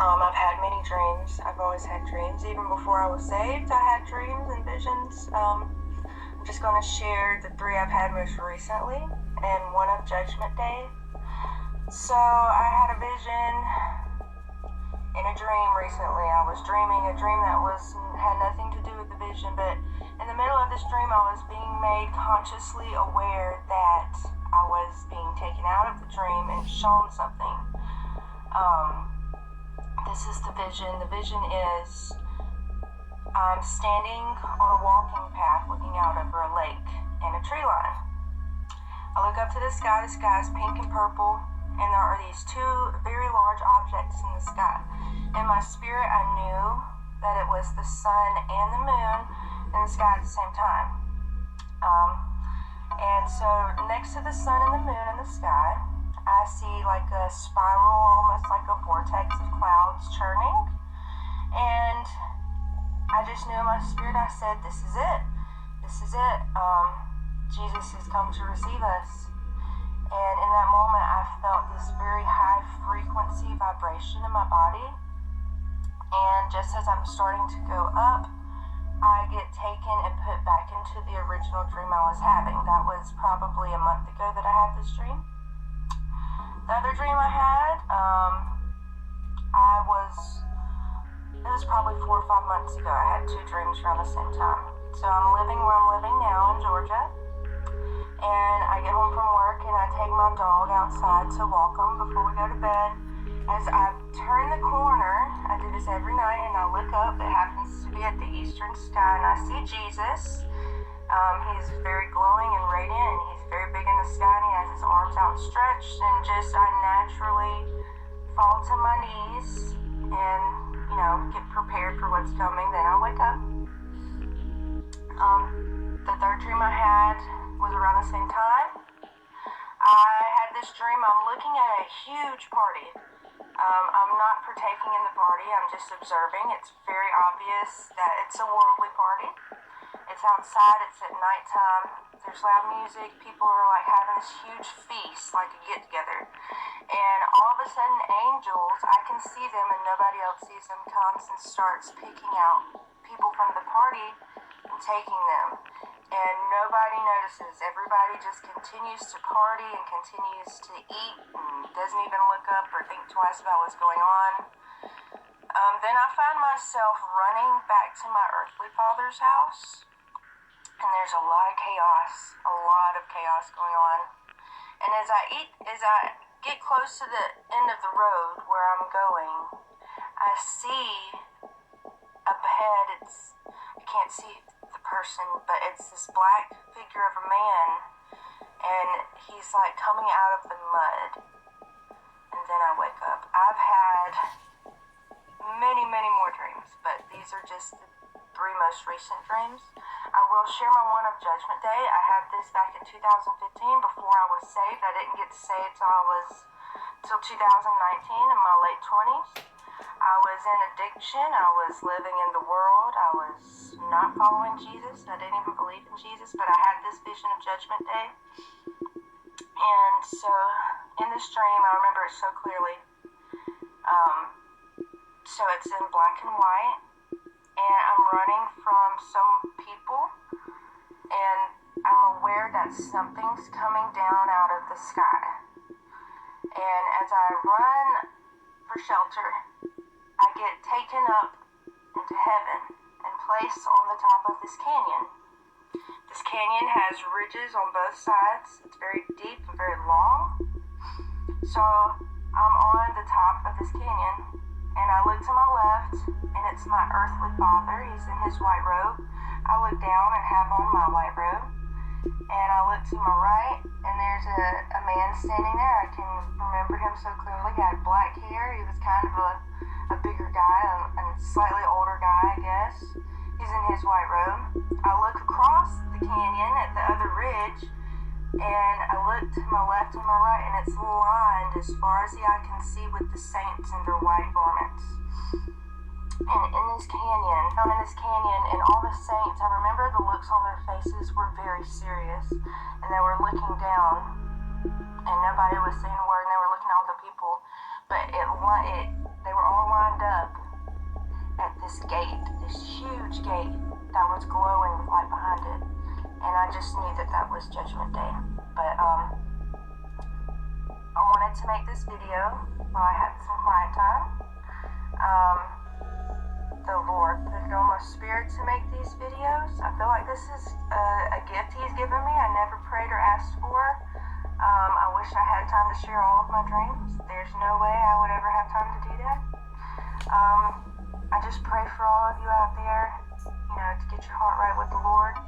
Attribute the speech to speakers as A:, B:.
A: I've had many dreams. I've always had dreams. Even before I was saved, I had dreams and visions. I'm just going to share the 3 I've had most recently and one of Judgment Day. So I had a vision in a dream recently. I was dreaming a dream that had nothing to do with the vision, but in the middle of this dream, I was being made consciously aware that I was being taken out of the dream and shown something. This is the vision. The vision is I'm standing on a walking path looking out over a lake and a tree line. I look up to the sky. The sky is pink and purple, and there are these 2 very large objects in the sky. In my spirit, I knew that it was the sun and the moon in the sky at the same time. And so next to the sun and the moon in the sky, I see like a spiral, almost like a vortex of clouds churning. And I just knew in my spirit, I said, this is it. This is it. Jesus has come to receive us. And in that moment, I felt this very high frequency vibration in my body. And just as I'm starting to go up, I get taken and put back into the original dream I was having. That was probably a month ago that I had this dream. The other dream I had, it was probably 4 or 5 months ago. I had 2 dreams around the same time. So I'm living where I'm living now in Georgia. And I get home from work and I take my dog outside to walk him before we go to bed. As I turn the corner, I do this every night, and I look up. It happens to be at the eastern sky, and I see Jesus. He's very glowing and radiant, and he's very big in the sky, and he has his arms outstretched, and I naturally fall to my knees and, get prepared for what's coming. Then I wake up. The 3rd dream I had was around the same time. I had this dream. I'm looking at a huge party. I'm not partaking in the party. I'm just observing. It's very obvious that it's a worldly party. It's outside. It's at nighttime. There's loud music. People are like having this huge feast, like a get-together. And all of a sudden, angels, I can see them and nobody else sees them, comes and starts picking out people from the party and taking them. And nobody notices. Everybody just continues to party and continues to eat and doesn't even look up or think twice about what's going on. Then I find myself running back to my earthly father's house. And there's a lot of chaos going on. And as I get close to the end of the road where I'm going, I see up ahead, you can't see the person, but it's this black figure of a man, and he's like coming out of the mud. And then I wake up. I've had many more dreams, but these are just the 3 most recent dreams. I will share my one of Judgment Day. I had this back in 2015 before I was saved. I didn't get saved till 2019 in my late 20s. I was in addiction. I was living in the world. I was not following Jesus. I didn't even believe in Jesus, but I had this vision of Judgment Day. And so in this dream, I remember it so clearly. So it's in black and white, and I'm running from some people, and I'm aware that something's coming down out of the sky. And as I run for shelter, I get taken up into heaven and placed on the top of this canyon. This canyon has ridges on both sides. It's very deep and very long. So I'm on the top of this canyon, and I look to my left, and it's my earthly father. He's in his white robe. I look down and have on my white robe, and I look to my right, and there's a man standing there. I can remember him so clearly. He had black hair. He was kind of a bigger guy, a slightly older guy, I guess. He's in his white robe. I look across the canyon at the other ridge, and I look to my left and my right, and it's lined as far as the eye can see with the saints in their white garments. And in this canyon, and all the saints, I remember the looks on their faces were very serious, and they were looking down, and nobody was saying a word, and they were looking at all the people, but they were all lined this gate, this huge gate that was glowing with light behind it. And I just knew that that was Judgment Day. But I wanted to make this video while I had some quiet time. The Lord put it on my spirit to make these videos. I feel like this is a gift He's given me. I never prayed or asked for. I wish I had time to share all of my dreams. There's no way I would ever have time to do that. I just pray for all of you out there, to get your heart right with the Lord.